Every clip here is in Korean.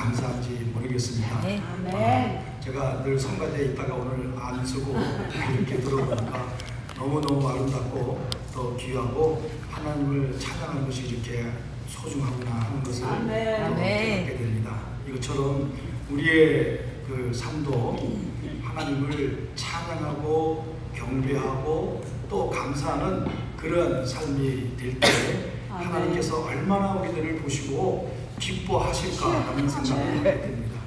감사한지 모르겠습니다. 제가 늘 성가대에 있다가 오늘 안 쓰고 이렇게 들어보니까 너무너무 아름답고 또 귀하고 하나님을 찬양하는 것이 이렇게 소중하구나 하는 것을 깨닫게 됩니다. 이것처럼 우리의 그 삶도 하나님을 찬양하고 경배하고 또 감사하는 그런 삶이 될 때 하나님께서 얼마나 우리들을 보시고 기뻐하실까라는 생각을 하게 됩니다.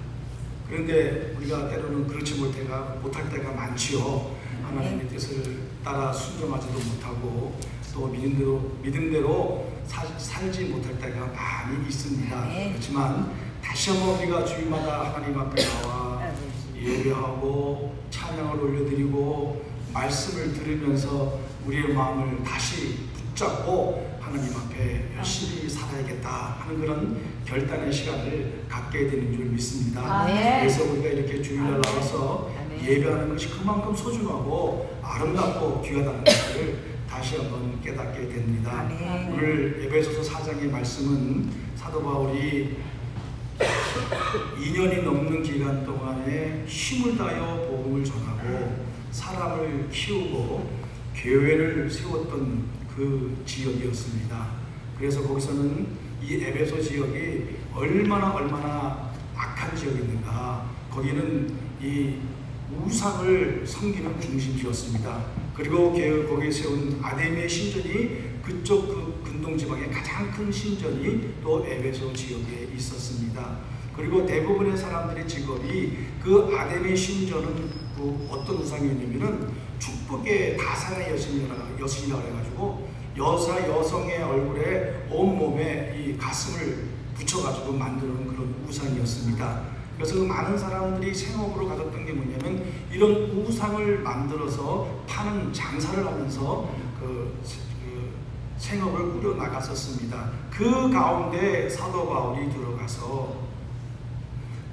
그런데 우리가 때로는 그렇지 못할 때가 많지요. 하나님의 뜻을 따라 순종하지도 못하고 또 믿음대로 살지 못할 때가 많이 있습니다. 그렇지만 다시 한번 우리가 주일마다 하나님 앞에 나와 예배하고 찬양을 올려드리고 말씀을 들으면서 우리의 마음을 다시 붙잡고 하나님 앞에 열심히 살아야겠다 하는 그런 결단의 시간을 갖게 되는 줄 믿습니다. 그래서 우리가 이렇게 주일날 나와서 예배하는 것이 그만큼 소중하고 아름답고 귀하다는 것을 다시 한번 깨닫게 됩니다. 오늘 에베소서 4장의 말씀은 사도 바울이 2년이 넘는 기간 동안에 힘을 다하여 복음을 전하고 사람을 키우고 교회를 세웠던 그 지역이었습니다. 그래서 거기서는 이 에베소 지역이 얼마나 악한 지역이었는가. 거기는 이 우상을 섬기는 중심지였습니다. 그리고 거기에 세운 아데미의 신전이 그쪽 그 근동지방의 가장 큰 신전이 또 에베소 지역에 있었습니다. 그리고 대부분의 사람들의 직업이 그 아데미 신전은 그 어떤 우상이었냐면은 축복의 다산의 여신이라고 해가지고 여성의 얼굴에 온몸에 이 가슴을 붙여가지고 만드는 그런 우상이었습니다. 그래서 많은 사람들이 생업으로 가졌던 게 뭐냐면 이런 우상을 만들어서 파는 장사를 하면서 그 생업을 꾸려 나갔었습니다. 그 가운데 사도 바울이 들어가서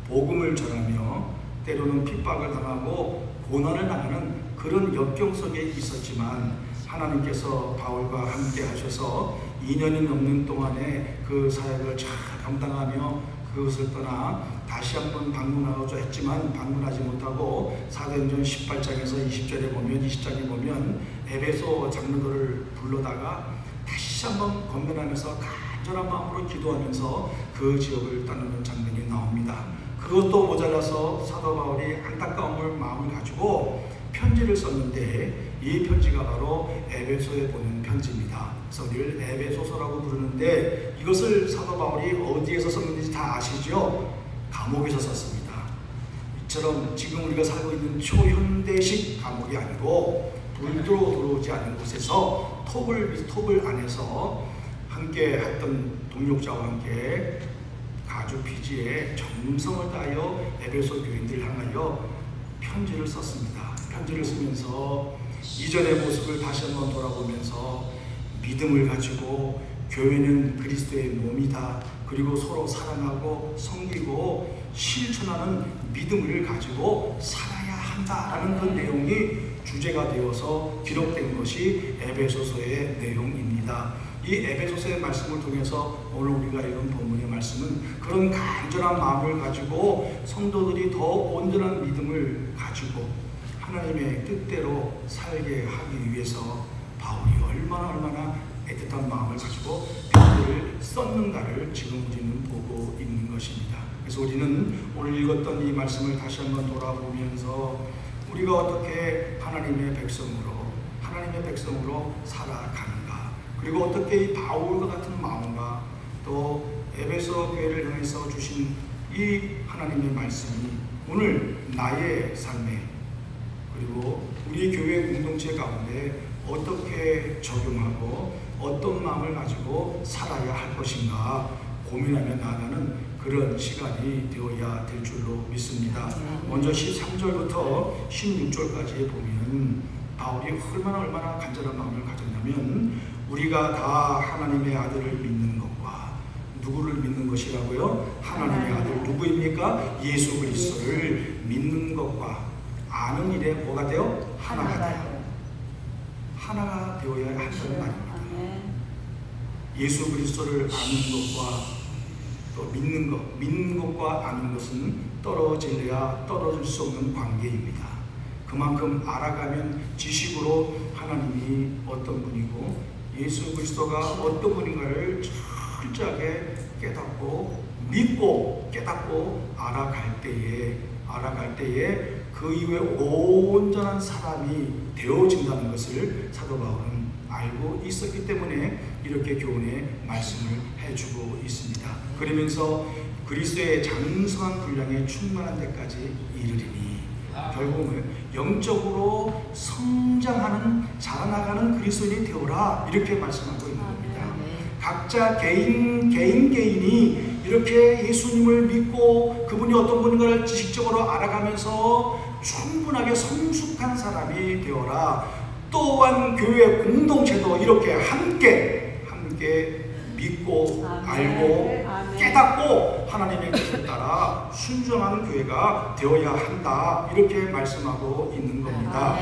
복음을 전하며 때로는 핍박을 당하고 고난을 당하는 그런 역경 속에 있었지만 하나님께서 바울과 함께 하셔서 2년이 넘는 동안에 그 사역을 잘 감당하며 그것을 떠나 다시 한번 방문하고자 했지만 방문하지 못하고 사도행전 18장에서 20절에 보면 20장에 보면 에베소 장로들을 불러다가 다시 한번 건면하면서 간절한 마음으로 기도하면서 그 지역을 떠나는 장면이 나옵니다. 그것도 모자라서 사도 바울이 안타까운 마음을 가지고 편지를 썼는데 이 편지가 바로 에베소에 보낸 편지입니다. 그래서 우리를 에베소서라고 부르는데 이것을 사도 바울이 어디에서 썼는지 다 아시죠? 감옥에서 썼습니다. 이처럼 지금 우리가 살고 있는 초현대식 감옥이 아니고 불도 들어오지 않은 곳에서 톱을 안에서 함께 했던 동역자와 함께 가죽 피지에 정성을 다하여 에베소 교인들을 향하여 편지를 썼습니다. 편지를 쓰면서 이전의 모습을 다시 한번 돌아보면서 믿음을 가지고 교회는 그리스도의 몸이다. 그리고 서로 사랑하고 섬기고 실천하는 믿음을 가지고 살아야 한다라는 그 내용이 주제가 되어서 기록된 것이 에베소서의 내용입니다. 이 에베소서의 말씀을 통해서 오늘 우리가 읽은 본문의 말씀은 그런 간절한 마음을 가지고 성도들이 더 온전한 믿음을 가지고 하나님의 뜻대로 살게 하기 위해서 바울이 얼마나 애틋한 마음을 가지고 편지를 썼는가를 지금 우리는 보고 있는 것입니다. 그래서 우리는 오늘 읽었던 이 말씀을 다시 한번 돌아보면서 우리가 어떻게 하나님의 백성으로 살아가는가, 그리고 어떻게 이 바울과 같은 마음과 또 에베소 교회를 향해서 주신 이 하나님의 말씀이 오늘 나의 삶에 그리고 우리 교회 공동체 가운데 어떻게 적용하고 어떤 마음을 가지고 살아야 할 것인가 고민하며 나아가는 그런 시간이 되어야 될 줄로 믿습니다. 먼저 13절부터 16절까지 보면 바울이 얼마나 간절한 마음을 가졌냐면 우리가 다 하나님의 아들을 믿는 것과 누구를 믿는 것이라고요? 하나님의 아들 누구입니까? 예수 그리스도를 믿는 것과 아는 일에 뭐가 돼요? 하나가 되어야 한다는 말입니다. 예수 그리스도를 아는 것과 또 믿는 것과 아는 것은 떨어질래야 떨어질 수 없는 관계입니다. 그만큼 알아가면 지식으로 하나님이 어떤 분이고 예수 그리스도가 어떤 분인가를 철저하게 깨닫고 믿고 깨닫고 알아갈 때에 그 이후에 온전한 사람이 되어진다는 것을 사도 바울은 알고 있었기 때문에 이렇게 교훈의 말씀을 해주고 있습니다. 그러면서 그리스도의 장성한 분량에 충만한 데까지 이르리니, 결국은 영적으로 성장하는 자라나가는 그리스도인이 되어라, 이렇게 말씀하고 있는 겁니다. 각자 개인이 이렇게 예수님을 믿고 그분이 어떤 분인가를 지식적으로 알아가면서 충분하게 성숙한 사람이 되어라. 또한 교회 공동체도 이렇게 함께 믿고 알고 깨닫고 하나님의 뜻을 따라 순종하는 교회가 되어야 한다, 이렇게 말씀하고 있는 겁니다.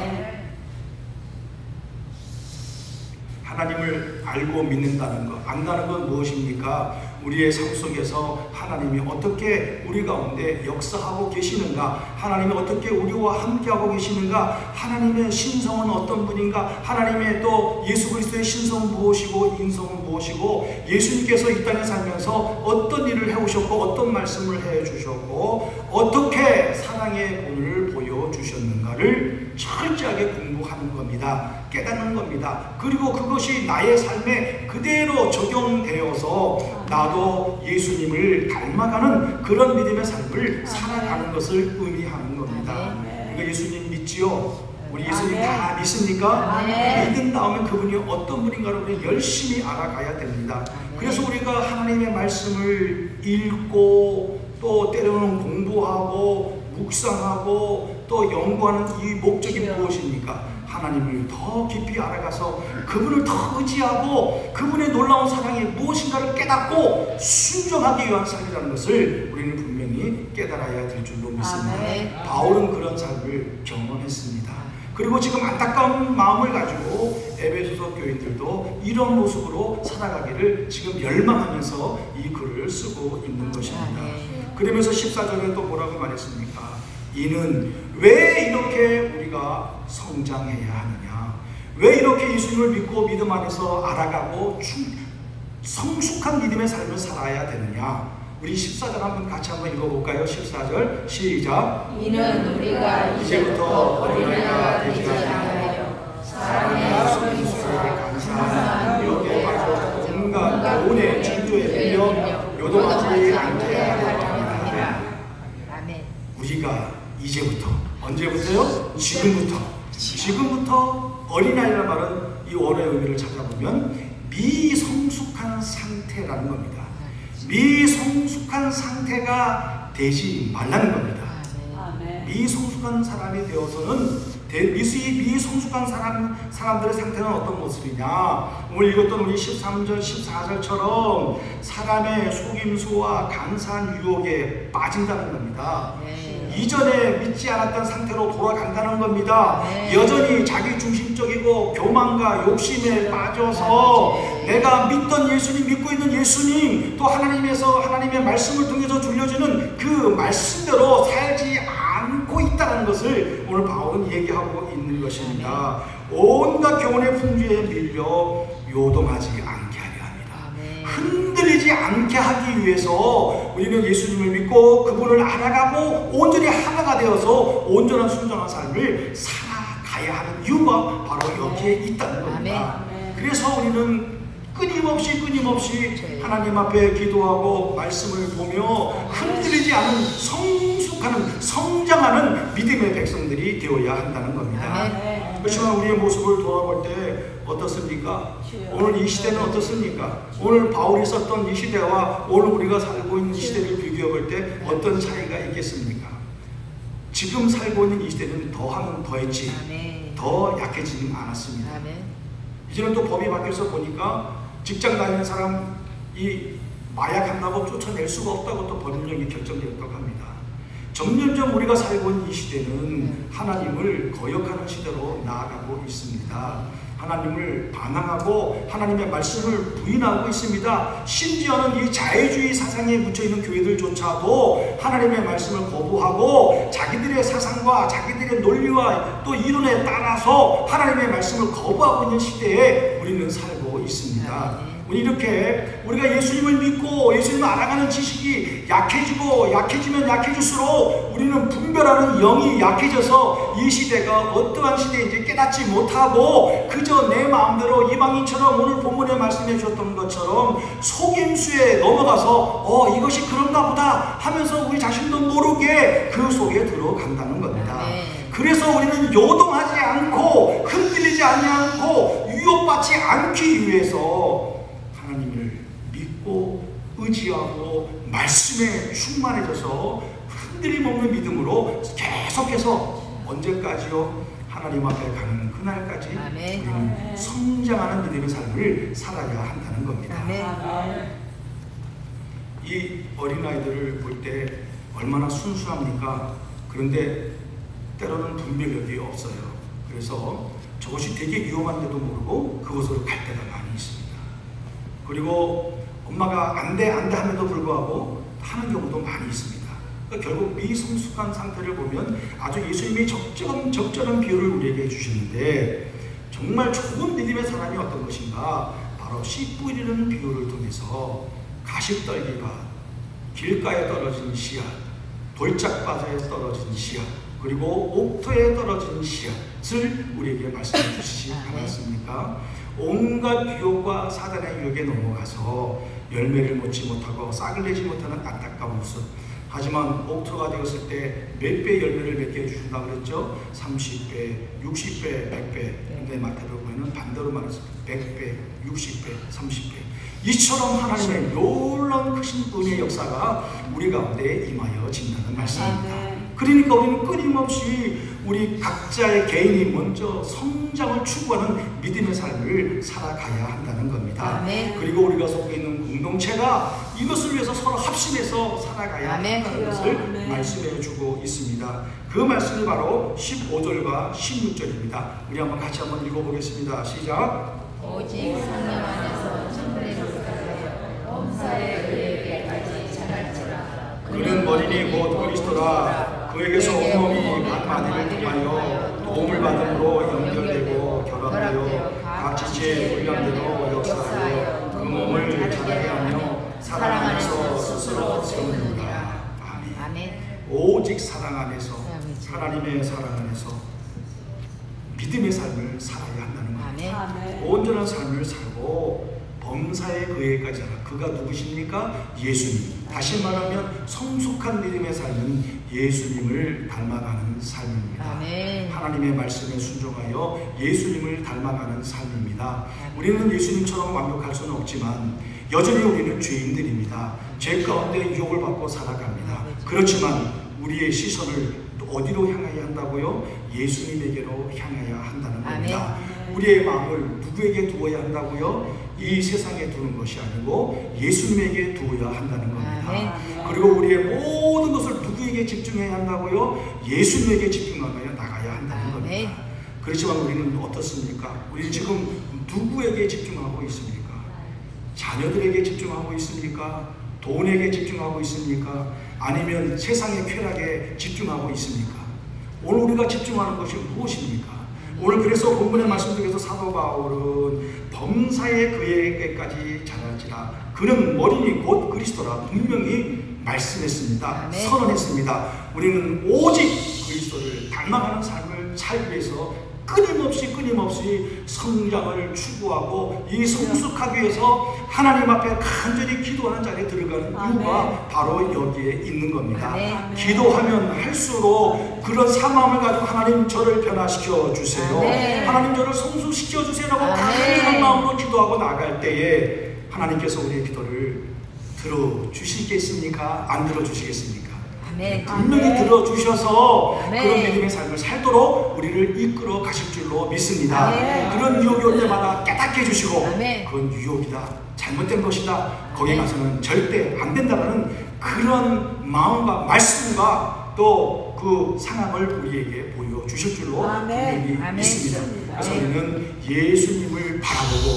하나님을 알고 믿는다는 것, 안다는 건 무엇입니까? 우리의 삶 속에서 하나님이 어떻게 우리 가운데 역사하고 계시는가, 하나님이 어떻게 우리와 함께하고 계시는가, 하나님의 신성은 어떤 분인가, 하나님의 또 예수 그리스도의 신성은 무엇이고 인성은 무엇이고, 예수님께서 이 땅에 살면서 어떤 일을 해오셨고 어떤 말씀을 해주셨고 어떻게 사랑의 본을 보여주셨는가를 철저하게 공부하는 겁니다. 깨닫는 겁니다. 그리고 그것이 나의 삶에 그대로 적용되어서 나도 예수님을 닮아가는 그런 믿음의 삶을 살아가는 것을 의미하는 겁니다. 이거 예수님 믿지요? 우리 예수님 다 믿습니까? 믿은 다음에 그분이 어떤 분인가를 우리 열심히 알아가야 됩니다. 그래서 우리가 하나님의 말씀을 읽고 또 때로는 공부하고 묵상하고 또 연구하는 이 목적이 무엇입니까? 하나님을 더 깊이 알아가서 그분을 더 의지하고 그분의 놀라운 사랑이 무엇인가를 깨닫고 순종하기 위한 삶이라는 것을 우리는 분명히 깨달아야 될 줄로 믿습니다. 바울은 그런 삶을 경험했습니다. 그리고 지금 안타까운 마음을 가지고 에베소서 교인들도 이런 모습으로 살아가기를 지금 열망하면서 이 글을 쓰고 있는 것입니다. 그러면서 14절에 또 뭐라고 말했습니까? 이는 왜 이렇게 우리가 성장해야 하느냐, 왜 이렇게 예수님을 믿고 믿음 안에서 알아가고 성숙한 믿음의 삶을 살아야 되느냐. 우리 14절 한번 같이 한번 읽어볼까요? 14절 시작. 이는 우리가 이제부터 어린아이가 되지 아니하여 사람의 속임수에 감사한 유혹에 빠져 온갖 돈의 질투에 밀려 요동하지 않게 하려 합니다. 우리가 이제부터, 언제부터요? 지금부터 어린아이라는 말은 이 원어의 의미를 찾아보면 미성숙한 상태라는 겁니다. 미성숙한 상태가 되지 말라는 겁니다. 미성숙한 사람이 되어서는 미성숙한 사람들의 상태는 어떤 모습이냐? 오늘 읽었던 우리 13절, 14절처럼 사람의 속임수와 간사한 유혹에 빠진다는 겁니다. 이전에 믿지 않았던 상태로 돌아간다는 겁니다. 여전히 자기중심적이고 교만과 욕심에 빠져서 내가 믿던 예수님, 믿고 있는 예수님, 또 하나님에서 하나님의 말씀을 통해서 들려주는 그 말씀대로 살지 않고 있다는 것을 오늘 바울은 얘기하고 있는 것입니다. 온갖 교훈의 풍조에 밀려 요동하지 않게 하려 합니다. 흔들리지 않게 하기 위해서 우리는 예수님을 믿고 그분을 알아가고 온전히 하나가 되어서 온전한 순종한 삶을 살아가야 하는 이유가 바로 여기에 있다는 겁니다. 그래서 우리는 끊임없이 하나님 앞에 기도하고 말씀을 보며 흔들리지 않은 성장하는 믿음의 백성들이 되어야 한다는 겁니다. 그렇지만 우리의 모습을 돌아볼 때 어떻습니까? 오늘 이 시대는 어떻습니까? 오늘 바울이 썼던 이 시대와 오늘 우리가 살고 있는 이 시대를 비교해 볼 때 어떤 차이가 있겠습니까? 지금 살고 있는 이 시대는 더하면 더했지 더 약해지진 않았습니다. 이제는 또 법이 바뀌어서 보니까 직장 다니는 사람 이 마약한다고 쫓아낼 수가 없다고 또 법령이 결정되었다고 합니다. 점점점 우리가 살고 있는 이 시대는 하나님을 거역하는 시대로 나아가고 있습니다. 하나님을 반항하고 하나님의 말씀을 부인하고 있습니다. 심지어는 이 자유주의 사상에 묻혀있는 교회들조차도 하나님의 말씀을 거부하고 자기들의 사상과 자기들의 논리와 또 이론에 따라서 하나님의 말씀을 거부하고 있는 시대에 우리는 살고 있습니다. 이렇게 우리가 예수님을 믿고 예수님을 알아가는 지식이 약해지고 약해지면 약해질수록 우리는 분별하는 영이 약해져서 이 시대가 어떠한 시대인지 깨닫지 못하고 그저 내 마음대로 이방인처럼 오늘 본문에 말씀해 주셨던 것처럼 속임수에 넘어가서 이것이 그런가 보다 하면서 우리 자신도 모르게 그 속에 들어간다는 겁니다. 그래서 우리는 요동하지 않고 흔들리지 않고 유혹받지 않기 위해서 하나님을 믿고 의지하고 말씀에 충만해져서 흔들림 없는 믿음으로 계속해서 언제까지요? 하나님 앞에 가는 그날까지 우리는 성장하는 믿음의 삶을 살아야 한다는 겁니다. 이 어린아이들을 볼 때 얼마나 순수합니까? 그런데 때로는 분별력이 없어요. 그래서 저것이 되게 위험한데도 모르고 그곳으로 갈 때가 많이 있습니다. 그리고 엄마가 안 돼 함에도 불구하고 하는 경우도 많이 있습니다. 그러니까 결국 미성숙한 상태를 보면 아주 예수님이 적절한 비유를 우리에게 해주시는데 정말 좋은 믿음의 사람이 어떤 것인가? 바로 씨 뿌리는 비유를 통해서 가시떨기가 길가에 떨어진 씨앗, 돌짝바다에 떨어진 씨앗, 그리고 옥토에 떨어진 씨앗을 우리에게 말씀해 주시지 않았습니까? 온갖 유혹과 사단의 유혹에 넘어가서 열매를 맺지 못하고 싹을 내지 못하는 안타까운 모습. 하지만 옥토가 되었을 때 몇 배 열매를 맺게 해주신다 그랬죠? 30배, 60배, 100배. 근데 마태복음에는 반대로 말해서 100배, 60배, 30배. 이처럼 하나님의 놀라운 크신 은혜의 역사가 우리 가운데 임하여진다는 말씀입니다. 그러니까 우리는 끊임없이 우리 각자의 개인이 먼저 성장을 추구하는 믿음의 삶을 살아가야 한다는 겁니다. 그리고 우리가 속해 있는 공동체가 이것을 위해서 서로 합심해서 살아가야 한다는 것을 말씀해 주고 있습니다. 그 말씀이 바로 15절과 16절입니다. 우리 한번 같이 한번 읽어보겠습니다. 시작. 오직 성령 안에서 천국에 가까이 범사에 의에게까지 자랄지라. 그는 머리니 곧 그리스도라. 그에게서 온몸이 각 마디를 통하여 도움을 받음으로 연결되고 결합되어 각 지체의 분량대로 역사하여 그 몸을 자라게 하며 사랑 안에서 스스로 세우느니라. 아멘. 오직 사랑 안에서, 하나님의 사랑 안에서 믿음의 삶을 살아야 한다는 겁니다. 온전한 삶을 살고 범사에 그에게까지 하라. 그가 누구십니까? 예수님. 다시 말하면 성숙한 믿음의 삶은 예수님을 닮아가는 삶입니다. 하나님의 말씀에 순종하여 예수님을 닮아가는 삶입니다. 우리는 예수님처럼 완벽할 수는 없지만 여전히 우리는 죄인들입니다. 죄 가운데 유혹을 받고 살아갑니다. 그렇지만 우리의 시선을 어디로 향해야 한다고요? 예수님에게로 향해야 한다는 겁니다. 우리의 마음을 누구에게 두어야 한다고요? 이 세상에 두는 것이 아니고 예수님에게 두어야 한다는 겁니다. 그리고 우리의 모든 것을 누구에게 집중해야 한다고요? 예수님에게 집중하여 나가야 한다는 겁니다. 그렇지만 우리는 어떻습니까? 우리는 지금 누구에게 집중하고 있습니까? 자녀들에게 집중하고 있습니까? 돈에게 집중하고 있습니까? 아니면 세상의 쾌락에 집중하고 있습니까? 오늘 우리가 집중하는 것이 무엇입니까? 오늘 그래서 본문의 말씀 중에서 사도 바울은 범사에 그에게까지 자랄지라. 그는 머리니 곧 그리스도라 분명히 말씀했습니다. 선언했습니다. 우리는 오직 그리스도를 닮아가는 삶을 살기 위해서 끊임없이 성장을 추구하고 이 성숙하기 위해서 하나님 앞에 간절히 기도하는 자리에 들어가는 이유가 바로 여기에 있는 겁니다. 기도하면 할수록 그런 상황을 가지고 하나님 저를 변화시켜 주세요. 하나님 저를 성숙시켜 주세요라고 간절한 마음으로 기도하고 나갈 때에 하나님께서 우리의 기도를 들어주시겠습니까? 안 들어주시겠습니까? 분명히 들어주셔서 그런 믿음의 삶을 살도록 우리를 이끌어 가실 줄로 믿습니다. 그런 유혹이 올 때마다 깨닫게 해주시고 그건 유혹이다, 잘못된 것이다, 거기 가서는 절대 안 된다는 그런 마음과 말씀과 또 그 상황을 우리에게 보여주실 줄로 분명히 믿습니다. 그래서 우리는 예수님을 바라보고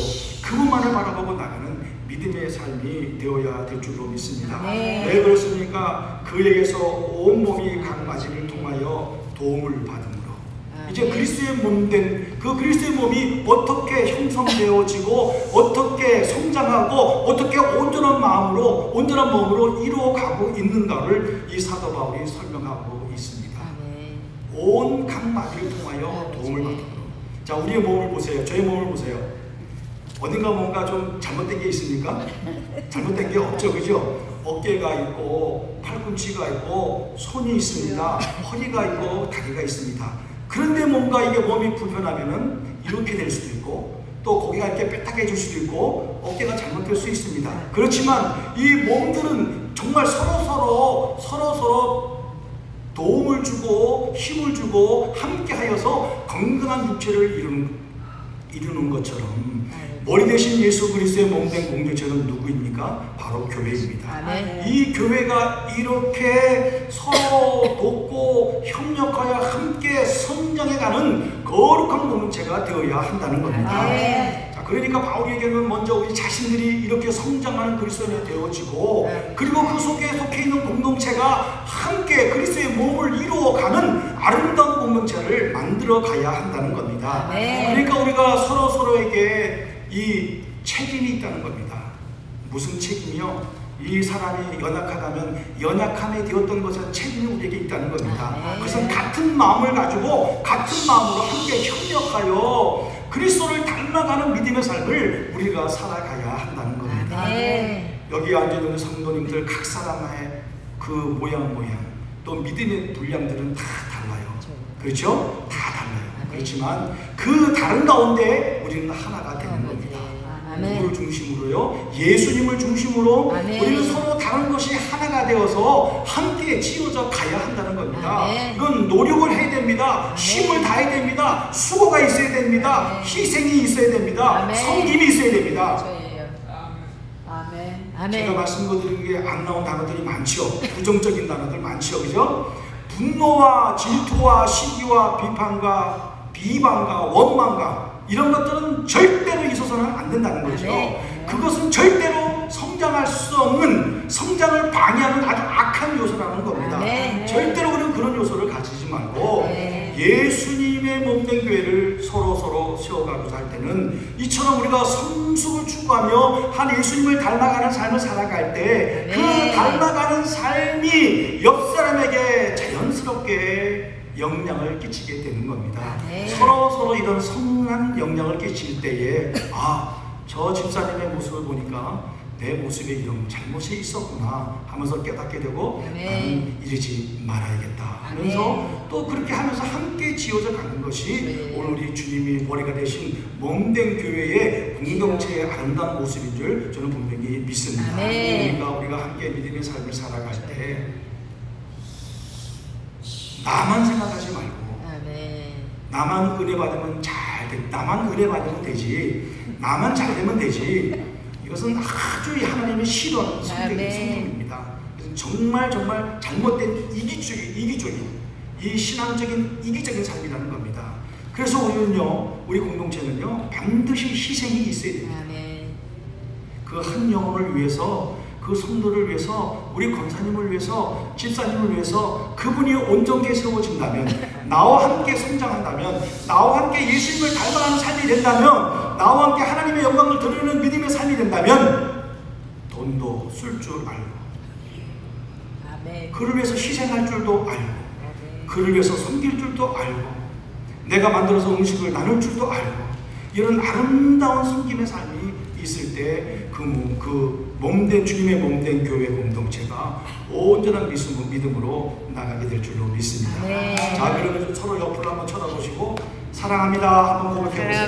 그분만을 바라보고 나가는 믿음의 삶이 되어야 될 줄로 믿습니다. 왜 그렇습니까? 그에게서 온몸이 강마지를 통하여 도움을 받음으로 이제 그리스도의 몸된 그 그리스도의 몸이 어떻게 형성되어지고 어떻게 성장하고 어떻게 온전한 마음으로 온전한 몸으로 이루어가고 있는가를 이 사도 바울이 설명하고 있습니다. 온 강마지를 통하여 도움을 받음으로. 자, 우리의 몸을 보세요. 저의 몸을 보세요. 어딘가 뭔가 좀 잘못된 게 있습니까? 잘못된 게 없죠, 그죠? 어깨가 있고 팔꿈치가 있고 손이 있습니다. 허리가 있고 다리가 있습니다. 그런데 뭔가 이게 몸이 불편하면은 이렇게 될 수도 있고 또 고개가 이렇게 빼딱해질 수도 있고 어깨가 잘못될 수 있습니다. 그렇지만 이 몸들은 정말 서로 도움을 주고 힘을 주고 함께하여서 건강한 육체를 이루는 것처럼 머리 대신 예수 그리스도의 몸된 공동체는 누구입니까? 바로 교회입니다. 이 교회가 이렇게 서로 돕고 협력하여 함께 성장해가는 거룩한 공동체가 되어야 한다는 겁니다. 자, 그러니까 바울에게는 먼저 우리 자신들이 이렇게 성장하는 그리스도인이 되어지고 그리고 그 속에 속해 있는 공동체가 함께 그리스도의 몸을 이루어가는 아름다운 공동체를 만들어 가야 한다는 겁니다. 그러니까 우리가 서로에게 이 책임이 있다는 겁니다. 무슨 책임이요? 이 사람이 연약하다면 연약함에 되었던 것은 책임이 우리에게 있다는 겁니다. 그것은 같은 마음을 가지고 같은 마음으로 함께 협력하여 그리스도를 닮아가는 믿음의 삶을 우리가 살아가야 한다는 겁니다. 여기 앉아있는 성도님들 각 사람의 그 모양 또 믿음의 분량들은 다 달라요. 그렇죠? 다 달라요. 그렇지만 그 다른 가운데 우리는 하나가 되는 겁니다. 누구를 중심으로요? 예수님을 중심으로 우리는 서로 다른 것이 하나가 되어서 함께 지어져 가야 한다는 겁니다. 이건 노력을 해야 됩니다. 힘을 다해야 됩니다. 수고가 있어야 됩니다. 희생이 있어야 됩니다. 섬김이 있어야 됩니다. 제가 말씀드린 게 안 나온 단어들이 많죠. 부정적인 단어들 많죠. 그죠? 분노와 질투와 시기와 비방과 원망과 이런 것들은 절대로 있어서는 안 된다는 거죠. 그것은 절대로 성장할 수 없는, 성장을 방해하는 아주 악한 요소라는 겁니다. 절대로 우리는 그런 요소를 가지지 말고 예수님의 몸된 교회를 서로 세워가고자 할 때는 이처럼 우리가 성숙을 추구하며 한 예수님을 닮아가는 삶을 살아갈 때 그 닮아가는 삶이 옆 사람에게 자연스럽게 영향을 끼치게 되는 겁니다. 서로 이런 선한 영향을 끼칠 때에 저 집사님의 모습을 보니까 내 모습에 이런 잘못이 있었구나 하면서 깨닫게 되고 나는 이러지 말아야겠다 하면서 또 그렇게 하면서 함께 지어져 가는 것이 오늘 우리 주님이 머리가 되신 몸된 교회의 공동체의 아름다운 모습인 줄 저는 분명히 믿습니다. 그러니까 우리가 함께 믿음의 삶을 살아갈 때 나만 생각하지 말고 나만 은혜 받으면 나만 은혜 받으면 되지, 나만 잘 되면 되지, 이것은 아주 하나님이 싫어하는 성품입니다. 정말 잘못된 이기적인 이 신앙적인 이기적인 삶이라는 겁니다. 그래서 우리 공동체는요 반드시 희생이 있어야 됩니다. 그 한 영혼을 위해서, 그 성도를 위해서, 우리 권사님을 위해서, 집사님을 위해서 그분이 온전케 세워진다면, 나와 함께 성장한다면, 나와 함께 예수님을 닮아가는 삶이 된다면, 나와 함께 하나님의 영광을 드리는 믿음의 삶이 된다면 돈도 쓸 줄 알고 그를 위해서 희생할 줄도 알고 그를 위해서 섬길 줄도 알고 내가 만들어서 음식을 나눌 줄도 알고 이런 아름다운 섬김의 삶이 있을 때 그 몸된 주님의 몸된 교회 공동체가 온전한 믿음으로 나가게 될 줄로 믿습니다. 자, 그러면 서로 옆으로 한번 쳐다보시고 사랑합니다 한번 고백해 보세요.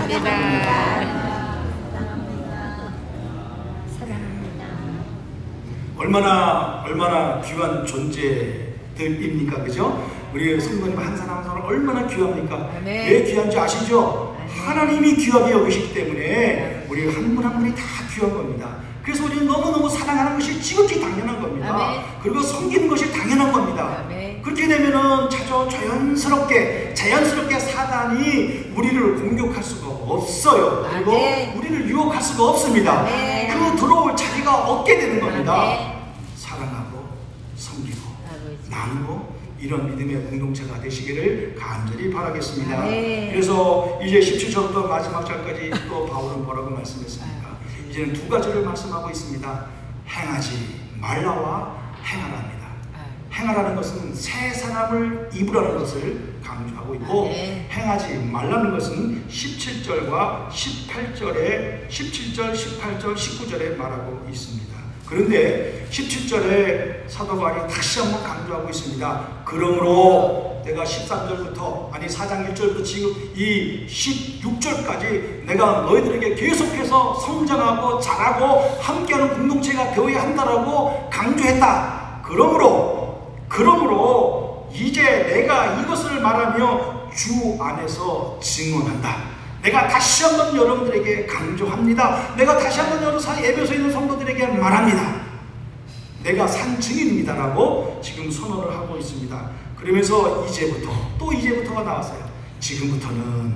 얼마나 귀한 존재들입니까? 그죠? 우리 성도님 한 사람 한 사람 얼마나 귀합니까? 왜 귀한지 아시죠? 하나님이 귀하게 여기시기 때문에 우리 한 분 한 분이 다 귀한 겁니다. 그래서 우리는 너무너무 사랑하는 것이 지극히 당연한 겁니다. 아멘. 그리고 섬기는 것이 당연한 겁니다. 아멘. 그렇게 되면은 자연스럽게 사단이 우리를 공격할 수가 없어요. 그리고 아멘. 우리를 유혹할 수가 없습니다. 아멘. 그 들어올 자리가 없게 되는 겁니다. 아멘. 사랑하고 섬기고 아버지. 나누고 이런 믿음의 공동체가 되시기를 간절히 바라겠습니다. 아멘. 그래서 이제 17절부터 마지막 절까지 또 바울은 뭐라고 말씀했습니까? 이제는 두 가지를 말씀하고 있습니다. 행하지 말라와 행하랍니다. 행하라는 것은 새 사람을 입으라는 것을 강조하고 있고, 행하지 말라는 것은 17절과 18절에 17절, 18절, 19절에 말하고 있습니다. 그런데 17절에 사도 바울이 다시 한번 강조하고 있습니다. 그러므로 내가 13절부터 아니 4장 1절부터 지금 이 16절까지 내가 너희들에게 계속해서 성장하고 자라고 함께하는 공동체가 되어야 한다라고 강조했다. 그러므로 이제 내가 이것을 말하며 주 안에서 증언한다. 내가 다시 한번 여러분들에게 강조합니다. 내가 다시 한번 에베소에 있는 성도들에게 말합니다. 내가 산 증인입니다라고 지금 선언을 하고 있습니다. 그러면서 이제부터가 나왔어요. 지금부터는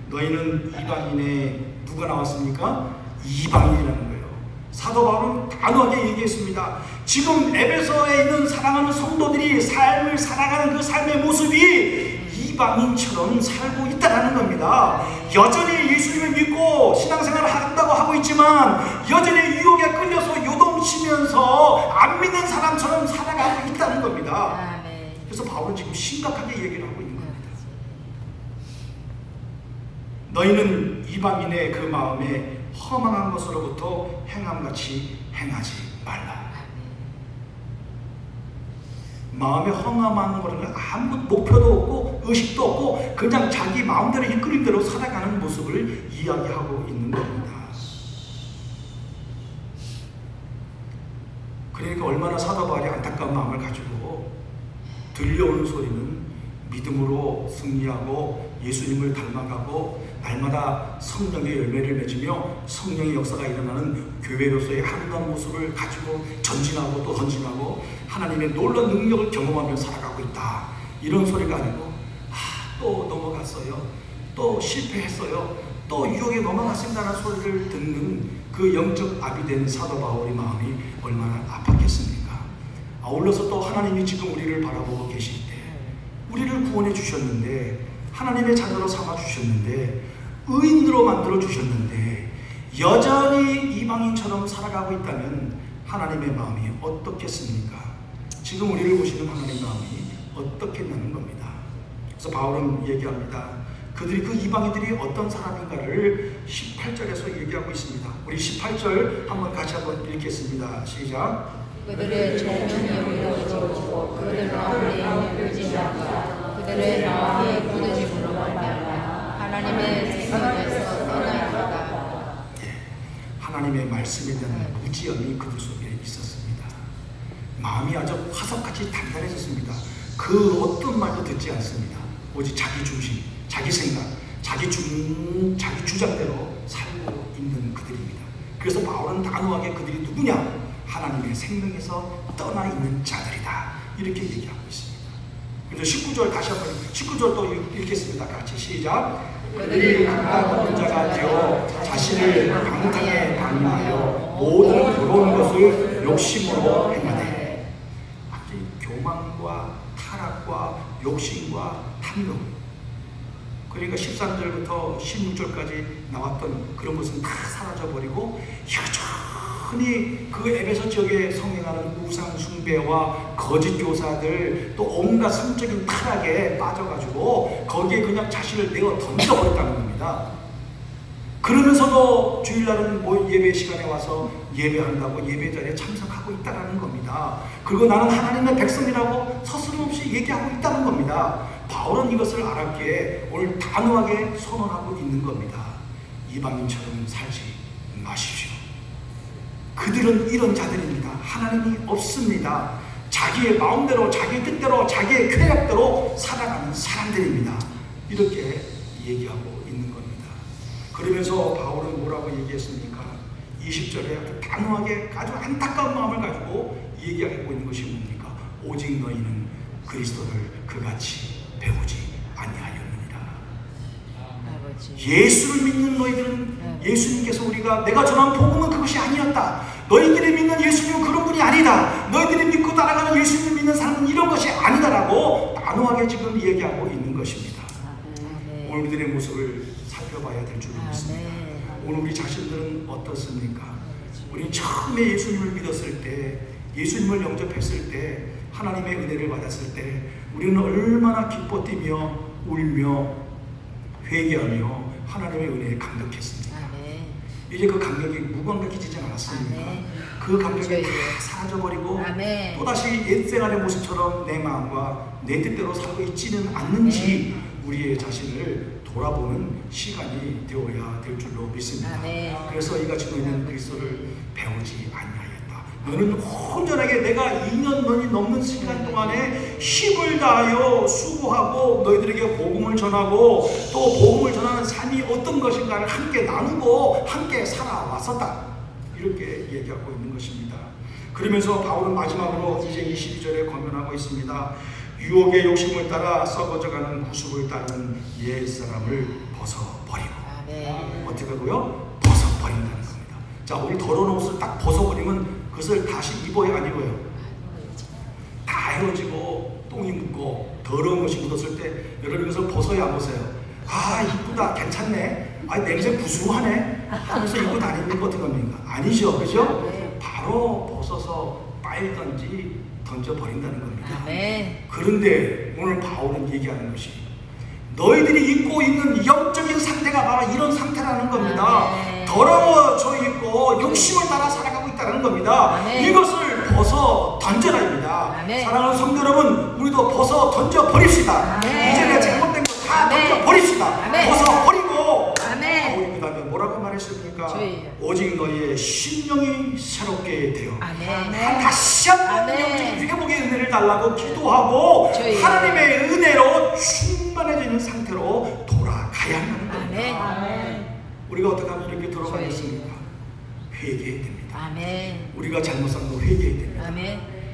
너희는 이방인의 누가 나왔습니까? 이방인이라는 거예요. 사도 바울은 단호하게 얘기했습니다. 지금 에베소에 있는 사랑하는 성도들이 삶을 살아가는 그 삶의 모습이 이방인처럼 살고 있다는 겁니다. 여전히 예수님을 믿고 신앙생활을 한다고 하고 있지만 여전히 유혹에 끌려서 요동치면서 안 믿는 사람처럼 살아가고 있다는 겁니다. 그래서 바울은 지금 심각하게 얘기를 하고 있는 겁니다. 너희는 이방인의 그 마음에 허망한 것으로부터 행함같이 행하지 말라. 마음에 허망한 거는 아무 목표도 없고 의식도 없고 그냥 자기 마음대로 이끌린 대로 살아가는 모습을 이야기하고 있는 겁니다. 그러니까 얼마나 사도 바울이 안타까운 마음을 가지고 들려오는 소리는 믿음으로 승리하고 예수님을 닮아가고 날마다 성령의 열매를 맺으며 성령의 역사가 일어나는 교회로서의 아름다운 모습을 가지고 전진하고 또 전진하고 하나님의 놀라운 능력을 경험하며 살아가고 있다. 이런 소리가 아니고 또 넘어갔어요. 또 실패했어요. 또 유혹에 넘어갔습니다라는 소리를 듣는 그 영적 아비된 사도 바울의 마음이 얼마나 아팠겠습니까? 아울러서 또 하나님이 지금 우리를 바라보고 계실 때 우리를 구원해 주셨는데 하나님의 자녀로 삼아 주셨는데 의인으로 만들어 주셨는데 여전히 이방인처럼 살아가고 있다면 하나님의 마음이 어떻겠습니까? 지금 우리를 보시는 하나님의 마음이 어떻겠냐는 겁니다. 그래서 바울은 얘기합니다. 그들이 그 이방인들이 어떤 사람인가를 18절에서 얘기하고 있습니다. 우리 18절 같이 한번 읽겠습니다. 시작. 그들의 정령이 이루어지고 그들 마음에 부르짖는다. 그들의 마음이 부르짖음으로 말미암아 하나님의 생명에서 떠나있도다. 하나님의 말씀에 대한 무지함이 그들 속에 있었습니다. 마음이 아주 화석같이 단단해졌습니다. 그 어떤 말도 듣지 않습니다. 오직 자기 중심, 자기 생각, 자기 주장대로 살고 있는 그들입니다. 그래서 바울은 단호하게 그들이 누구냐? 하나님의 생명에서 떠나 있는 자들이다. 이렇게 얘기하고 있습니다. 그래서 19절 다시 한번 19절 또 읽겠습니다. 같이 시작. 그들이 각각 어떤 자가 되어 자신을 방탕에 방임하여 모든 더러운 것을 욕심으로 행하되. 교만과 타락과 욕심과 탐욕. 그러니까 13절부터 16절까지 나왔던 그런 것은 다 사라져버리고 여전히 그 에베소 지역에 성행하는 우상 숭배와 거짓 교사들 또 온갖 성적인 타락에 빠져가지고 거기에 그냥 자신을 내어 던져버렸다는 겁니다. 그러면서도 주일날은 예배 시간에 와서 예배한다고 예배 자리에 참석하고 있다는 겁니다. 그리고 나는 하나님의 백성이라고 서슴없이 얘기하고 있다는 겁니다. 바울은 이것을 알았기에 오늘 단호하게 선언하고 있는 겁니다. 이방인처럼 살지 마십시오. 그들은 이런 자들입니다. 하나님이 없습니다. 자기의 마음대로, 자기의 뜻대로, 자기의 쾌락대로 살아가는 사람들입니다. 이렇게 얘기하고 있는 겁니다. 그러면서 바울은 뭐라고 얘기했습니까? 20절에 아주 단호하게 아주 안타까운 마음을 가지고 얘기하고 있는 것이 뭡니까? 오직 너희는 그리스도를 그같이 배우지 아니하였느니라. 예수를 믿는 너희들은 예수님께서 우리가 내가 전한 복음은 그것이 아니었다. 너희들이 믿는 예수님은 그런 분이 아니다. 너희들이 믿고 따라가는 예수님을 믿는 사람은 이런 것이 아니다라고 단호하게 지금 얘기하고 있는 것입니다. 오늘 우리들의 모습을 살펴봐야 될 줄 믿습니다. 오늘 우리 자신들은 어떻습니까? 우리 처음에 예수님을 믿었을 때, 예수님을 영접했을 때, 하나님의 은혜를 받았을 때 우리는 얼마나 기뻐 뛰며 울며 회개하며 하나님의 은혜에 감격했습니다. 이제 그 감격이 무감각해지지 않았습니까? 그 감격이 다 사라져버리고 또다시 옛생활의 모습처럼 내 마음과 내 뜻대로 살고 있지는 않는지 우리의 자신을 돌아보는 시간이 되어야 될 줄로 믿습니다. 그래서 이같이 너희는 그리스도를 배우지 아니하였다. 너는 온전하게 내가 2년 넘는 시간 동안에 힘을 다하여 수고하고 너희들에게 복음을 전하고 또 복음을 전하는 삶이 어떤 것인가를 함께 나누고 함께 살아왔었다. 이렇게 얘기하고 있는 것입니다. 그러면서 바울은 마지막으로 이제 22절에 권면하고 있습니다. 유혹의 욕심을 따라 썩어져가는 구습을 따르는 옛사람을 벗어버리고. 어떻게 하고요? 벗어버린다는 겁니다. 자, 오늘 더러운 옷을 딱 벗어버리면 그것을 다시 입어야 안 입어요? 다 헤어지고 똥이 묻고 더러운 것이 묻었을 때 여러분 이것을 벗어야 안 벗어요? 아, 이쁘다, 괜찮네, 아, 냄새 구수하네 하면서 입고 다니는 거 어떻게 합니까? 아니죠, 그죠? 바로 벗어서 빨던지 던져버린다는 겁니다. 그런데 오늘 바울은 얘기하는 것이 너희들이 입고 있는 영적인 상태가 바로 이런 상태라는 겁니다. 더러워져 있고 욕심을 따라 살아가고 있다는 겁니다. 이것을 벗어 던져라입니다. 사랑하는 성도 여러분, 우리도 벗어 던져 버립시다. 이전에 잘못된 거 다 던져 버립시다. 벗어 버리고 바울이 그 다음에 뭐라고 말했습니까? 오직 너희의 심령이 새롭게 되어 다시 한번 영적인 회복의 은혜를 달라고 기도하고 하나님의 은혜로 충만해지는 상태로 돌아가야 한다는 겁니다. 우리가 어떻게 하면 이렇게 돌아가겠습니까? 회개해야 됩니다. 우리가 잘못 산 거 회개해야 됩니다.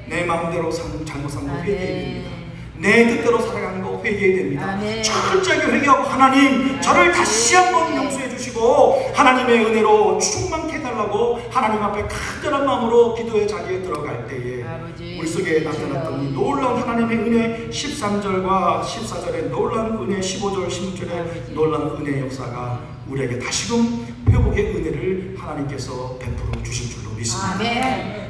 내 마음대로 잘못 산 거 회개해야 됩니다. 내 뜻대로 살아가는 거 회개해야 됩니다. 철저하게 회개하고 하나님 저를 다시 한번 용서해 주시고 하나님의 은혜로 충만케 해달라고 하나님 앞에 간절한 마음으로 기도의 자리에 들어갈 때에 우리 속에 나타났던 이 놀라운 하나님의 은혜 13절과 14절의 놀라운 은혜 15절 16절의 놀라운 은혜의 역사가 우리에게 다시금 회복의 은혜를 하나님께서 베풀어 주실 줄로 믿습니다.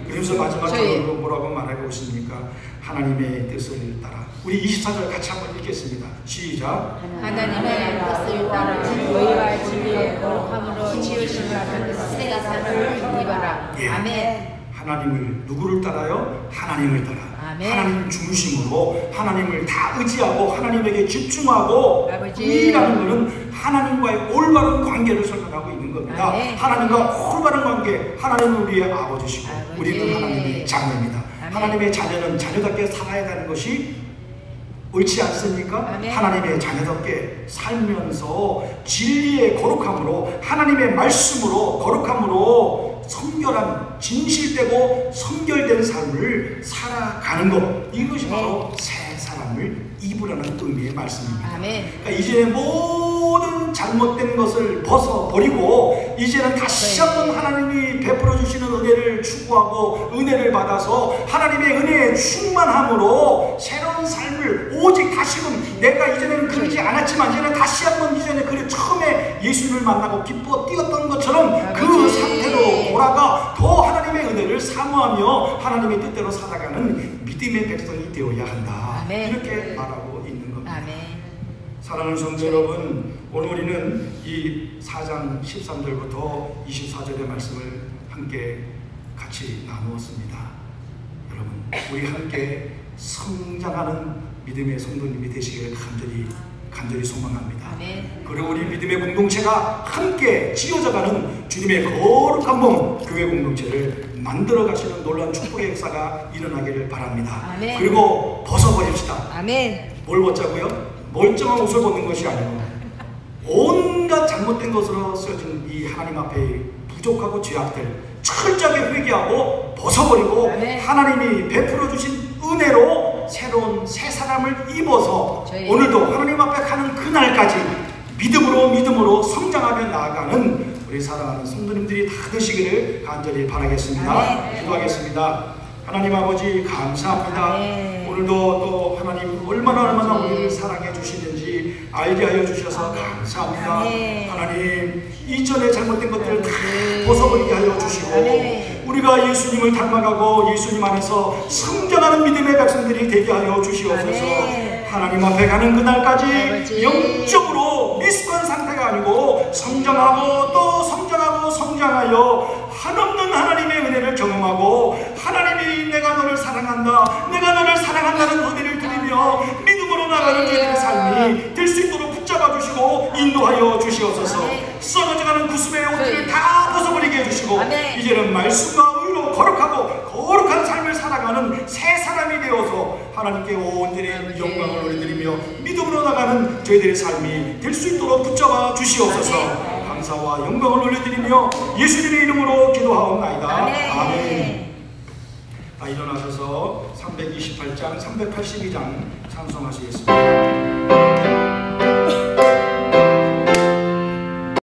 그래서 마지막으로 뭐라고 말하고 있습니까? 하나님의 뜻을 따라. 우리 24절 같이 한번 읽겠습니다. 시작. 하나님의 뜻을 따라 의와 진리의 거룩함으로 지으심을 받은 새 사람을 입어라. 아멘. 하나님을 누구를 따라요? 하나님을 따라. 하나님 중심으로 하나님을 다 의지하고 하나님에게 집중하고 의라는 것은 하나님과의 올바른 관계를 설명하고 있는 겁니다. 하나님과 올바른 관계, 하나님은 우리의 아버지시고 우리는 하나님의 자녀입니다. 하나님의 자녀는 자녀답게 살아야 하는 것이 옳지 않습니까? 하나님의 자녀답게 살면서 진리의 거룩함으로 하나님의 말씀으로 거룩함으로 성결한 진실되고 성결된 삶을 살아가는 것, 이것이 바로 새 사람을 입으라는 의미의 말씀입니다. 그러니까 이제는 모든 잘못된 것을 벗어버리고 이제는 다시 한번 하나님이 베풀어 주시는 은혜를 추구하고 은혜를 받아서 하나님의 은혜에 충만함으로 새로운 삶을 오직 다시금 내가 이전에는 그러지 않았지만 이제는 다시 한번 이전에 그래 처음에 예수님을 만나고 기뻐 뛰었던 것처럼 그 상태로 돌아가 더 하나님의 은혜를 사모하며 하나님의 뜻대로 살아가는 믿음의 백성이 되어야 한다. 이렇게 말하고 있는 겁니다. 사랑하는 성도 여러분, 오늘 우리는 이 4장 13절부터 24절의 말씀을 함께 같이 나누었습니다. 여러분, 우리 함께 성장하는 믿음의 성도님이 되시기를 간절히 소망합니다. 그리고 우리 믿음의 공동체가 함께 지어져가는 주님의 거룩한 몸 교회 공동체를 만들어 가시는 놀라운 축복의 역사가 일어나기를 바랍니다. 그리고 벗어버립시다. 뭘 벗자고요? 멀쩡한 옷을 벗는 것이 아니고 온갖 잘못된 것으로 쓰여진 이 하나님 앞에 부족하고 죄악들 철저하게 회개하고 벗어버리고 하나님이 베풀어 주신 은혜로 새로운 새 사람을 입어서 오늘도 하나님 앞에 가는 그날까지 믿음으로 성장하며 나아가는 우리 사랑하는 성도님들이 다 되시기를 간절히 바라겠습니다. 기도하겠습니다. 하나님 아버지 감사합니다. 오늘도 또 하나님 얼마나 우리를 사랑해 주시는지 알게 하여 주셔서 감사합니다. 하나님 이전에 잘못된 것들을 다 벗어버리게 하여 주시고 우리가 예수님을 닮아가고 예수님 안에서 성장하는 믿음의 백성들이 되게 하여 주시옵소서. 하나님 앞에 가는 그날까지 영적으로 미숙한 상태가 아니고 성장하고 또 성장하여 한없는 하나님의 은혜를 경험하고 하나님이 내가 너를 사랑한다, 내가 너를 사랑한다는 소리를 들으며 믿음으로 나가는 저희들의 삶이 될 수 있도록 붙잡아 주시고 인도하여 주시옵소서. 썩어져가는 구습의 옷들을 다 벗어버리게 해주시고 이제는 말씀과 의로 거룩한 삶을 살아가는 새 사람이 되어서 하나님께 온전히 영광을 올려드리며 믿음으로 나가는 저희들의 삶이 될 수 있도록 붙잡아 주시옵소서. 감사와 영광을 올려드리며 예수님의 이름으로 기도하옵나이다. 아멘. 일어나셔서 328장 382장 찬송하시겠습니다.